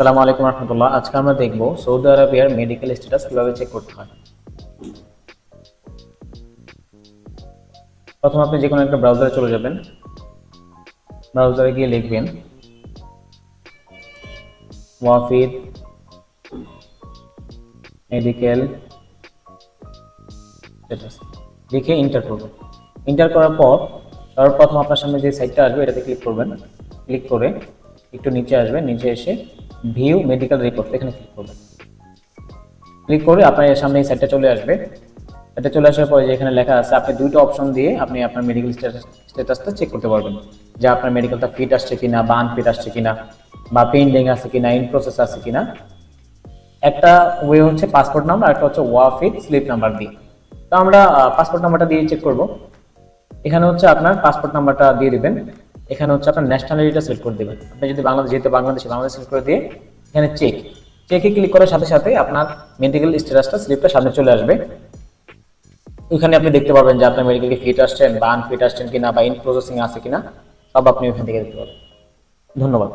আসসালামু আলাইকুম রহমতুল্লাহ। আজকে আমরা দেখব সৌদি আরবিয়ার মেডিকেল স্ট্যাটাস কিভাবে চেক করতে হয়। প্রথম আপনি যে কোনো একটা ব্রাউজারে চলে যাবেন। ব্রাউজারে গিয়ে লিখবেন ওয়াফিদ মেডিকেল স্ট্যাটাস, লিখে এন্টার করবেন। এন্টার করার পর সর্বপ্রথম আপনার সামনে যে সাইটটা আসবে এটাতে ক্লিক করবেন। ক্লিক করে একটু নিচে আসবেন, নিচে এসে ভিউ মেডিকেল রিপোর্ট এখানে ক্লিক করবেন। ক্লিক করে আপনার সামনে এই সাইটটা চলে আসবে। এটা চলে আসার পরে যে এখানে লেখা আছে, আপনি দুইটা অপশন দিয়ে আপনি আপনার মেডিকেল স্ট্যাটাসটা চেক করতে পারবেন, যে আপনার মেডিকেলটা ফিট আসছে কিনা বা আনফিট আসছে কিনা বা পেন্ডিং আছে কিনা, ইন প্রসেস আছে কিনা। একটা ওয়ে হচ্ছে পাসপোর্ট নাম্বার, একটা হচ্ছে ওয়াফিট স্লিপ নাম্বার দিয়ে। তো আমরা পাসপোর্ট নাম্বারটা দিয়ে চেক করব। এখানে হচ্ছে আপনার পাসপোর্ট নাম্বারটা দিয়ে দিবেন। এখানে হচ্ছে আপনার ন্যাশনালিটিটা সিলেক্ট করে দিবেন। আপনি যদি বাংলাদেশ, যেহেতু বাংলাদেশ সিলেক্ট করে দিয়ে এখানে চেকে ক্লিক করার সাথে সাথে আপনার মেডিকেল স্ট্যাটাসটা স্লিপটা সামনে চলে আসবে। ওইখানে আপনি দেখতে পাবেন যে আপনার মেডিকেল ফিট আসছেন বা আনফিট আসছেন কিনা বা ইন প্রসেসিং আছে কিনা, সব আপনি ওইখান থেকে দেখতে পাবেন। ধন্যবাদ।